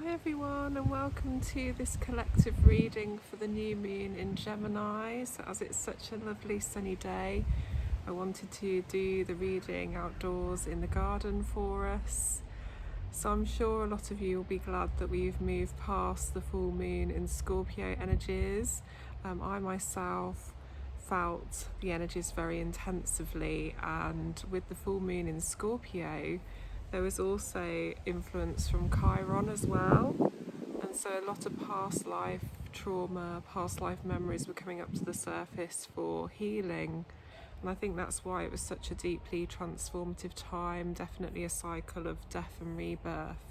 Hi everyone, and welcome to this collective reading for the new moon in Gemini. So as it's such a lovely sunny day, I wanted to do the reading outdoors in the garden for us. So I'm sure a lot of you will be glad that we've moved past the full moon in Scorpio energies. I myself felt the energies very intensively, and with the full moon in Scorpio, there was also influence from Chiron as well, and so a lot of past life trauma, past life memories were coming up to the surface for healing. And I think that's why it was such a deeply transformative time, definitely a cycle of death and rebirth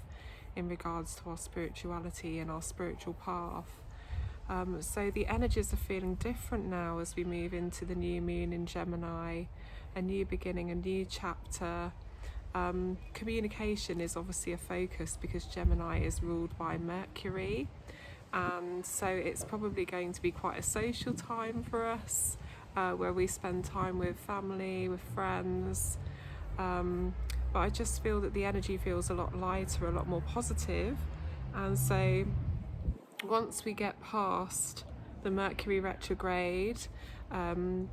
in regards to our spirituality and our spiritual path. So the energies are feeling different now as we move into the new moon in Gemini, a new beginning, a new chapter. Communication is obviously a focus because Gemini is ruled by Mercury, and so it's probably going to be quite a social time for us, where we spend time with family, with friends, but I just feel that the energy feels a lot lighter, a lot more positive. And so once we get past the Mercury retrograde,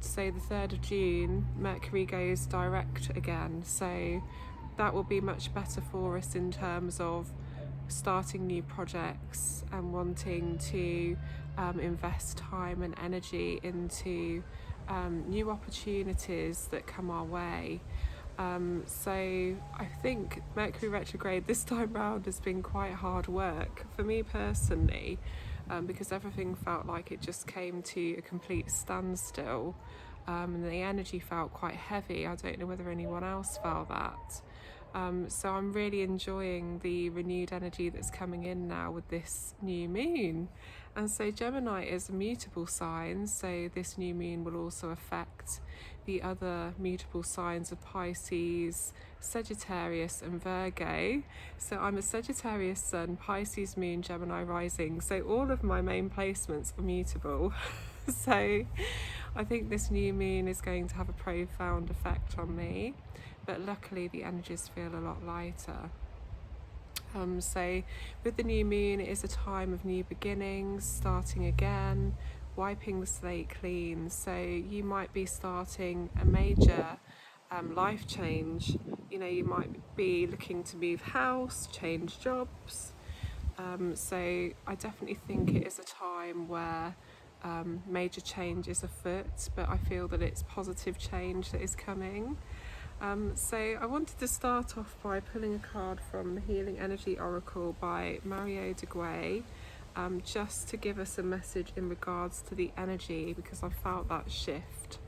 say the 3rd of June, Mercury goes direct again, so that will be much better for us in terms of starting new projects and wanting to invest time and energy into new opportunities that come our way. So I think Mercury retrograde this time round has been quite hard work for me personally, because everything felt like it just came to a complete standstill, and the energy felt quite heavy. I don't know whether anyone else felt that. So I'm really enjoying the renewed energy that's coming in now with this new moon. And so Gemini is a mutable sign, so this new moon will also affect the other mutable signs of Pisces, Sagittarius and Virgo. So I'm a Sagittarius sun, Pisces moon, Gemini rising, so all of my main placements are mutable. So I think this new moon is going to have a profound effect on me, but luckily the energies feel a lot lighter. So with the new moon, it is a time of new beginnings, starting again, wiping the slate clean. So you might be starting a major life change. You know, you might be looking to move house, change jobs. So I definitely think it is a time where major change is afoot, but I feel that it's positive change that is coming. So I wanted to start off by pulling a card from the Healing Energy Oracle by Mario de Guay, just to give us a message in regards to the energy, because I felt that shift.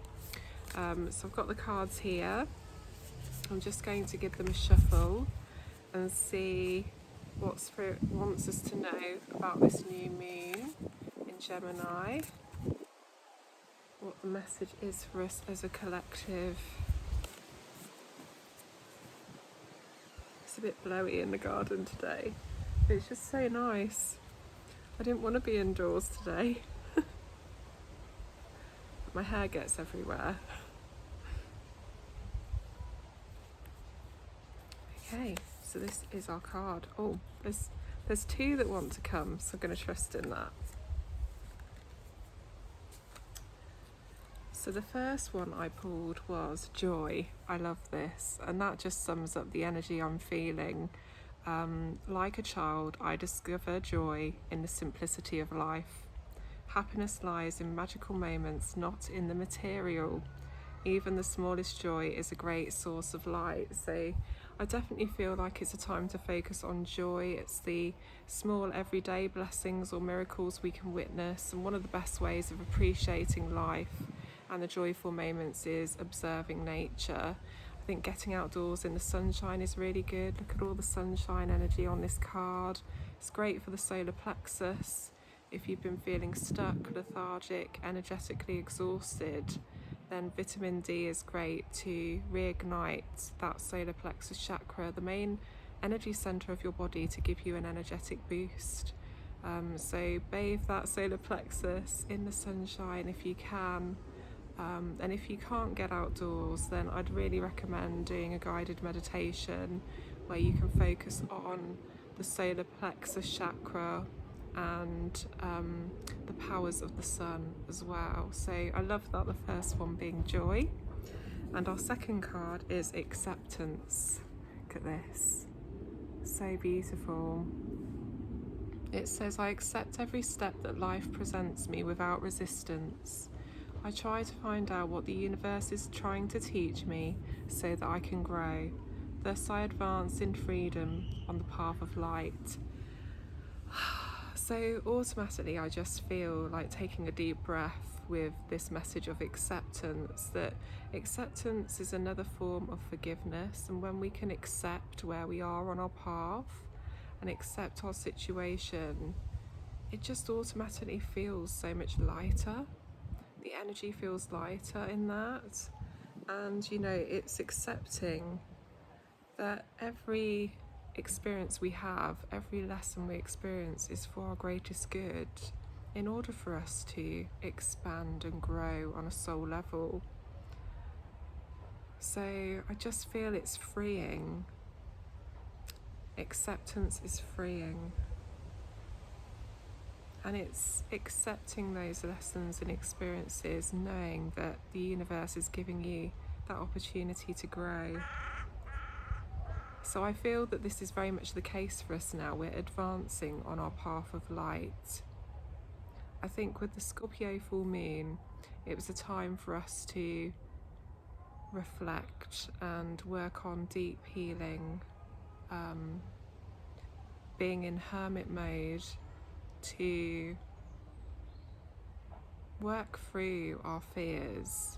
So I've got the cards here. I'm just going to give them a shuffle and see what Spirit wants us to know about this new moon in Gemini, what the message is for us as a collective. It's a bit blowy in the garden today. It's just so nice. I didn't want to be indoors today. My hair gets everywhere. Okay, so this is our card. Oh, there's two that want to come, so I'm going to trust in that. So the first one I pulled was joy. I love this, and that just sums up the energy I'm feeling. Like a child, I discover joy in the simplicity of life. Happiness lies in magical moments, not in the material. Even the smallest joy is a great source of light. So I definitely feel like it's a time to focus on joy. It's the small everyday blessings or miracles we can witness, and one of the best ways of appreciating life and the joyful moments is observing nature. I think getting outdoors in the sunshine is really good. Look at all the sunshine energy on this card. It's great for the solar plexus. If you've been feeling stuck, lethargic, energetically exhausted, then vitamin D is great to reignite that solar plexus chakra, the main energy center of your body, to give you an energetic boost. So bathe that solar plexus in the sunshine if you can. And if you can't get outdoors, then I'd really recommend doing a guided meditation where you can focus on the solar plexus chakra, and the powers of the sun as well. So I love that, the first one being joy. And our second card is acceptance. Look at this, so beautiful. It says, I accept every step that life presents me without resistance. I try to find out what the universe is trying to teach me so that I can grow. Thus I advance in freedom on the path of light. So automatically I just feel like taking a deep breath with this message of acceptance, that acceptance is another form of forgiveness, and when we can accept where we are on our path and accept our situation, it just automatically feels so much lighter. The energy feels lighter in that. And you know, it's accepting that every experience we have, every lesson we experience is for our greatest good, in order for us to expand and grow on a soul level. So I just feel it's freeing. Acceptance is freeing. And it's accepting those lessons and experiences, knowing that the universe is giving you that opportunity to grow. So I feel that this is very much the case for us now. We're advancing on our path of light. I think with the Scorpio full moon, it was a time for us to reflect and work on deep healing, being in hermit mode, to work through our fears,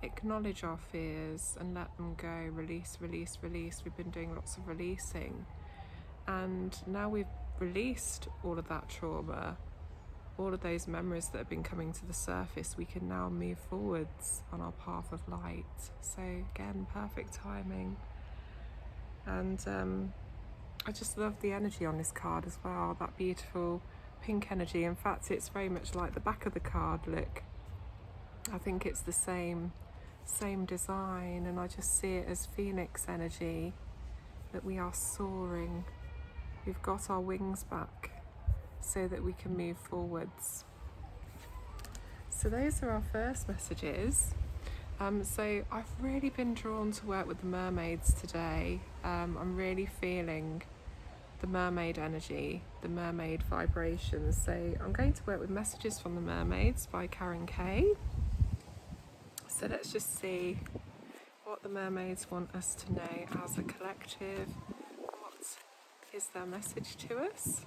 acknowledge our fears and let them go, release, release, release. We've been doing lots of releasing, and now we've released all of that trauma, all of those memories that have been coming to the surface. We can now move forwards on our path of light. So again, perfect timing. And I just love the energy on this card as well, that beautiful pink energy. In fact, it's very much like the back of the card, look. I think it's the same design, and I just see it as phoenix energy, that we are soaring. We've got our wings back so that we can move forwards. So those are our first messages. So I've really been drawn to work with the mermaids today. I'm really feeling the mermaid energy, the mermaid vibrations. So I'm going to work with Messages from the Mermaids by Karen Kay. So let's just see what the mermaids want us to know as a collective. What is their message to us?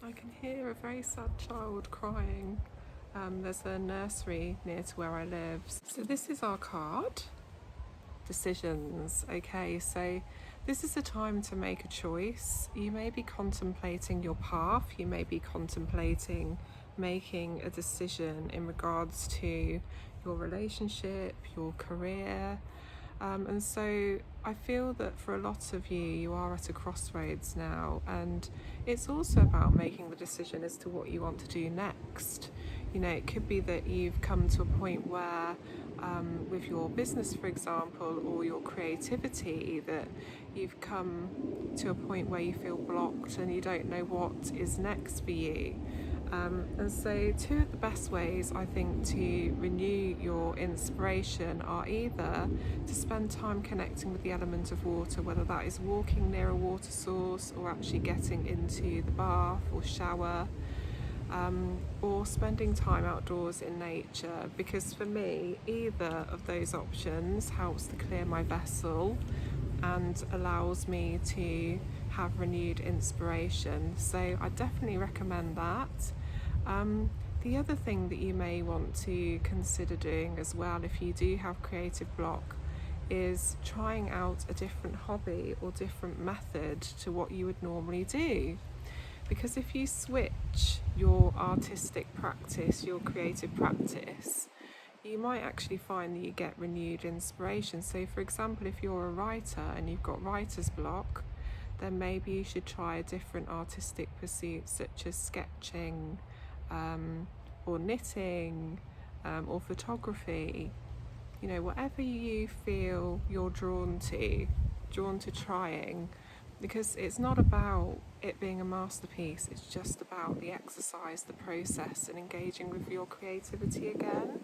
I can hear a very sad child crying. There's a nursery near to where I live. So this is our card, decisions. Okay, so this is a time to make a choice. You may be contemplating your path. You may be contemplating making a decision in regards to your relationship, your career. And so I feel that for a lot of you, you are at a crossroads now, and it's also about making the decision as to what you want to do next. You know, it could be that you've come to a point where with your business, for example, or your creativity, that you've come to a point where you feel blocked and you don't know what is next for you. And so two of the best ways, I think, to renew your inspiration are either to spend time connecting with the element of water, whether that is walking near a water source or actually getting into the bath or shower, or spending time outdoors in nature, because for me, either of those options helps to clear my vessel and allows me to have renewed inspiration. So I definitely recommend that. The other thing that you may want to consider doing as well, if you do have creative block, is trying out a different hobby or different method to what you would normally do. Because if you switch your artistic practice, your creative practice, you might actually find that you get renewed inspiration. So for example, if you're a writer and you've got writer's block, then maybe you should try a different artistic pursuit, such as sketching, or knitting, or photography, you know, whatever you feel you're drawn to trying, because it's not about it being a masterpiece, it's just about the exercise, the process, and engaging with your creativity again.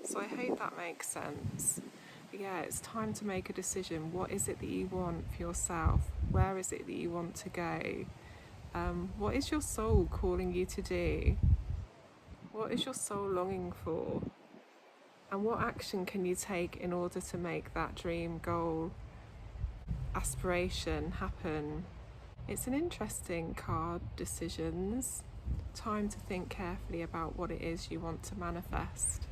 So I hope that makes sense. But yeah, it's time to make a decision. What is it that you want for yourself? Where is it that you want to go? What is your soul calling you to do? What is your soul longing for? And what action can you take in order to make that dream, goal, aspiration happen? It's an interesting card, decisions. Time to think carefully about what it is you want to manifest.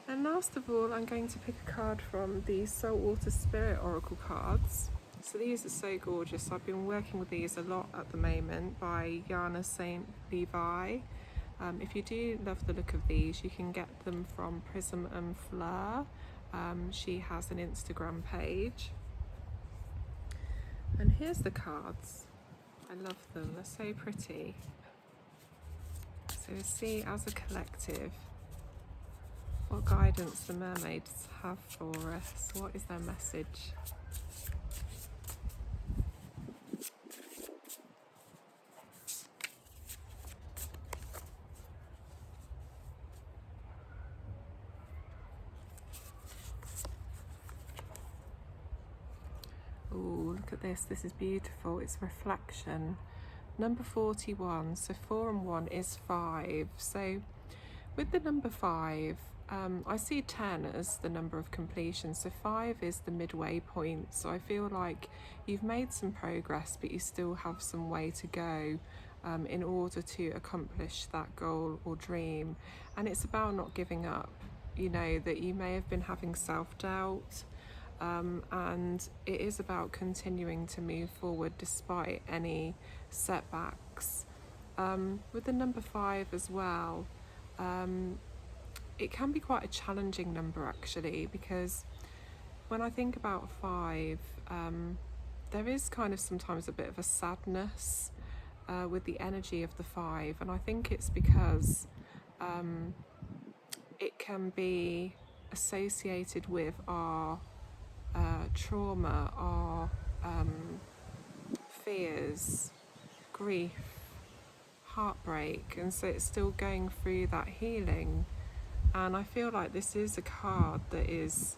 And last of all, I'm going to pick a card from the Saltwater Spirit Oracle cards. So these are so gorgeous. I've been working with these a lot at the moment by Yana St. Levi. If you do love the look of these, you can get them from Prism and Fleur. She has an Instagram page. And here's the cards. I love them, they're so pretty. So see, as a collective, what guidance the mermaids have for us. What is their message? Oh, look at this. This is beautiful. It's reflection. Number 41. So 4 and 1 is 5. So with the number 5, I see 10 as the number of completion. So 5 is the midway point. So I feel like you've made some progress, but you still have some way to go in order to accomplish that goal or dream. And it's about not giving up. You know, that you may have been having self-doubt. And it is about continuing to move forward despite any setbacks. With the number 5 as well, it can be quite a challenging number actually, because when I think about 5, there is kind of sometimes a bit of a sadness with the energy of the 5, and I think it's because it can be associated with our trauma, our fears, grief, heartbreak, and so it's still going through that healing. And I feel like this is a card that is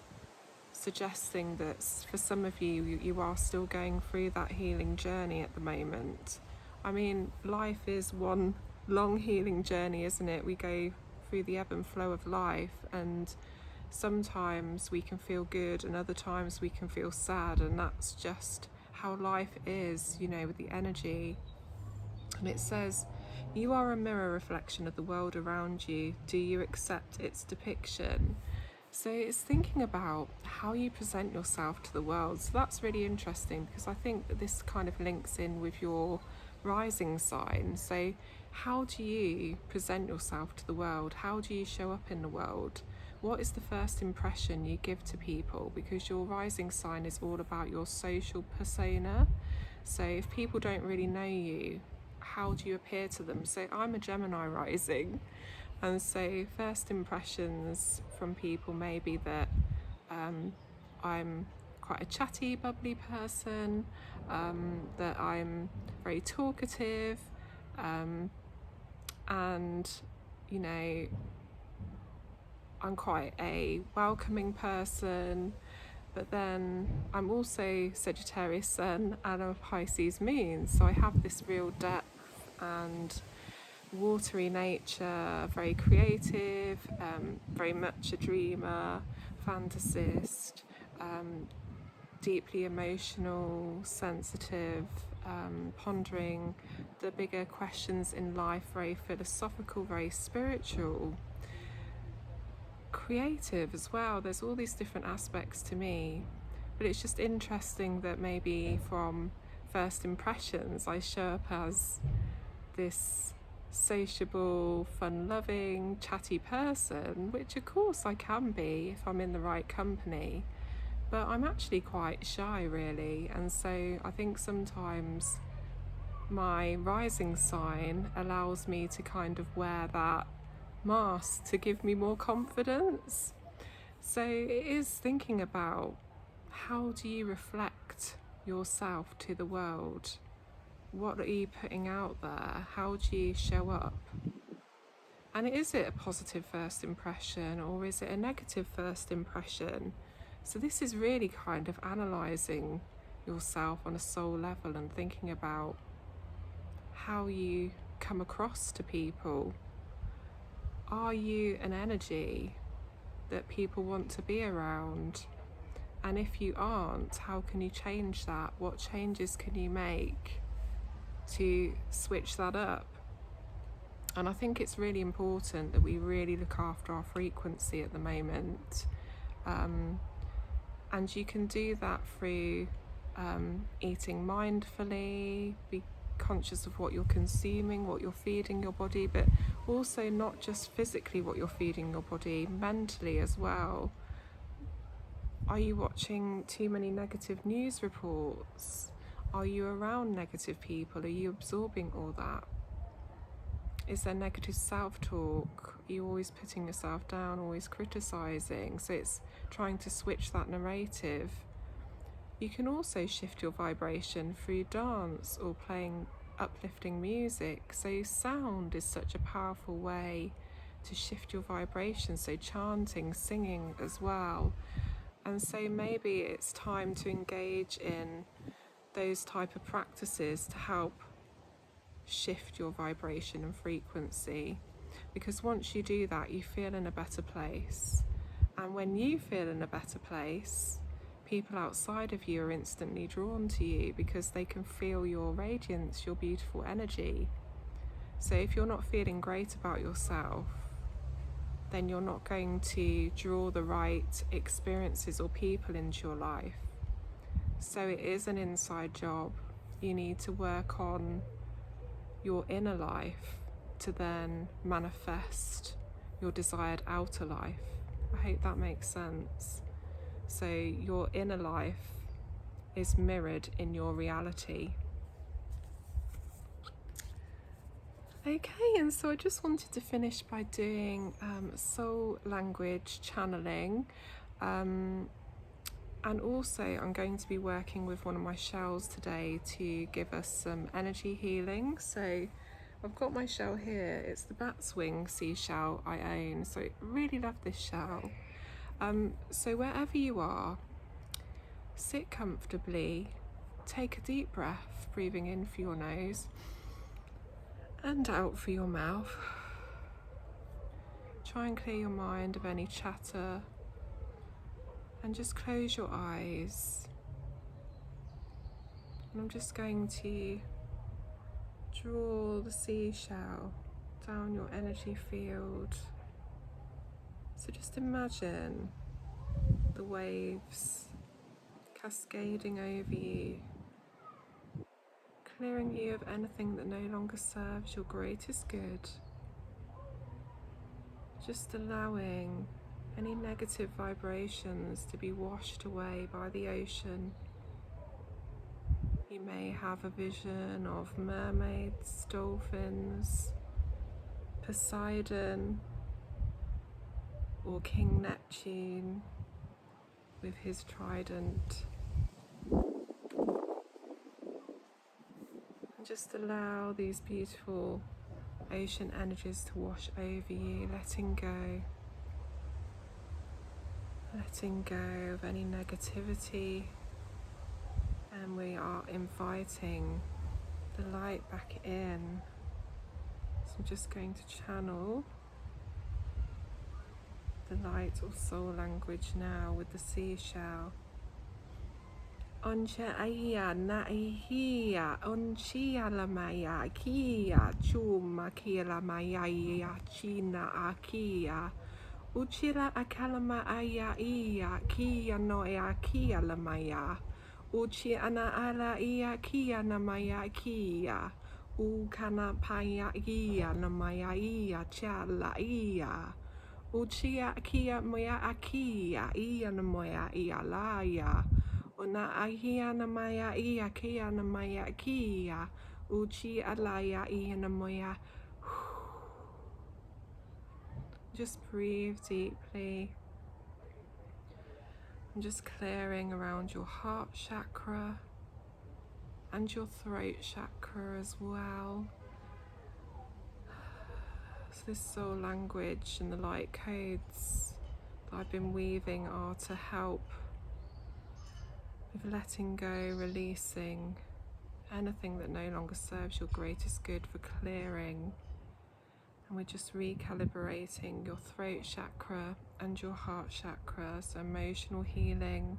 suggesting that for some of you are still going through that healing journey at the moment. I mean, life is one long healing journey, isn't it? We go through the ebb and flow of life, and sometimes we can feel good and other times we can feel sad, and that's just how life is, you know, with the energy. And it says, you are a mirror reflection of the world around you. Do you accept its depiction? So it's thinking about how you present yourself to the world. So that's really interesting, because I think that this kind of links in with your rising sign. So how do you present yourself to the world? How do you show up in the world? What is the first impression you give to people? Because your rising sign is all about your social persona. So if people don't really know you, how do you appear to them? So I'm a Gemini rising, and so first impressions from people may be that I'm quite a chatty, bubbly person, that I'm very talkative, and you know, I'm quite a welcoming person. But then I'm also Sagittarius Sun and a Pisces Moon, so I have this real depth and watery nature, very creative, very much a dreamer, fantasist, deeply emotional, sensitive, pondering the bigger questions in life, very philosophical, very spiritual, creative as well. There's all these different aspects to me, but it's just interesting that maybe from first impressions I show up as this sociable, fun-loving, chatty person, which of course I can be if I'm in the right company, but I'm actually quite shy really. And so I think sometimes my rising sign allows me to kind of wear that mask to give me more confidence. So it is thinking about, how do you reflect yourself to the world? What are you putting out there? How do you show up? And is it a positive first impression, or is it a negative first impression? So this is really kind of analysing yourself on a soul level and thinking about how you come across to people. Are you an energy that people want to be around? And if you aren't, how can you change that? What changes can you make to switch that up? And I think it's really important that we really look after our frequency at the moment. And you can do that through eating mindfully, be conscious of what you're consuming, what you're feeding your body, but also not just physically what you're feeding your body, mentally as well. Are you watching too many negative news reports? Are you around negative people? Are you absorbing all that? Is there negative self-talk? Are you always putting yourself down, always criticising? So it's trying to switch that narrative. You can also shift your vibration through dance or playing uplifting music. So sound is such a powerful way to shift your vibration. So chanting, singing as well. And so maybe it's time to engage in those type of practices to help shift your vibration and frequency, because once you do that, you feel in a better place. And when you feel in a better place, people outside of you are instantly drawn to you because they can feel your radiance, your beautiful energy. So if you're not feeling great about yourself, then you're not going to draw the right experiences or people into your life. So it is an inside job. You need to work on your inner life to then manifest your desired outer life. I hope that makes sense. So your inner life is mirrored in your reality. Okay, and so I just wanted to finish by doing soul language channeling. And also I'm going to be working with one of my shells today to give us some energy healing. So I've got my shell here. It's the bat's wing seashell I own. So I really love this shell. So wherever you are, sit comfortably, take a deep breath, breathing in through your nose and out through your mouth. Try and clear your mind of any chatter. And just close your eyes. And I'm just going to draw the seashell down your energy field. So just imagine the waves cascading over you, clearing you of anything that no longer serves your greatest good. Just allowing any negative vibrations to be washed away by the ocean. You may have a vision of mermaids, dolphins, Poseidon, or King Neptune with his trident. And just allow these beautiful ocean energies to wash over you, letting go of any negativity, and we are inviting the light back in. So I'm just going to channel the light or soul language now with the seashell. Oncha aya na ihia onchia la maya kia chuma kia la maya ya china akia uchila akalama aya ia kia no ea kia la maya uchi ana ala ia kia na maya kia ukana paya ia na maya ia chala ia uchia kia moya akia ia na moya ia laya Ona ahia na maya ia kia na maya kia uchi alaya ia na moya. Just breathe deeply. And just clearing around your heart chakra and your throat chakra as well. So this soul language and the light codes that I've been weaving are to help with letting go, releasing anything that no longer serves your greatest good, for clearing. And we're just recalibrating your throat chakra and your heart chakra, so emotional healing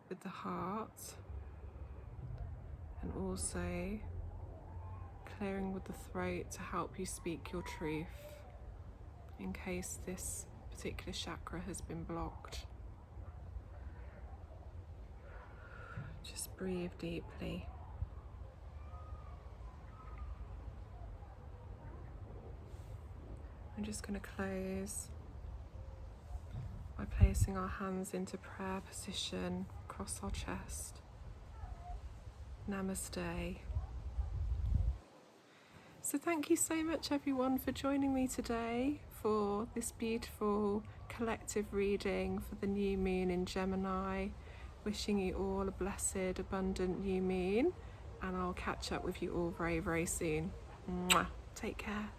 with the heart, and also clearing with the throat to help you speak your truth in case this particular chakra has been blocked. Just breathe deeply. I'm just going to close by placing our hands into prayer position across our chest. Namaste. So thank you so much everyone for joining me today for this beautiful collective reading for the new moon in Gemini. Wishing you all a blessed, abundant new moon, and I'll catch up with you all very, very soon. Mwah. Take care.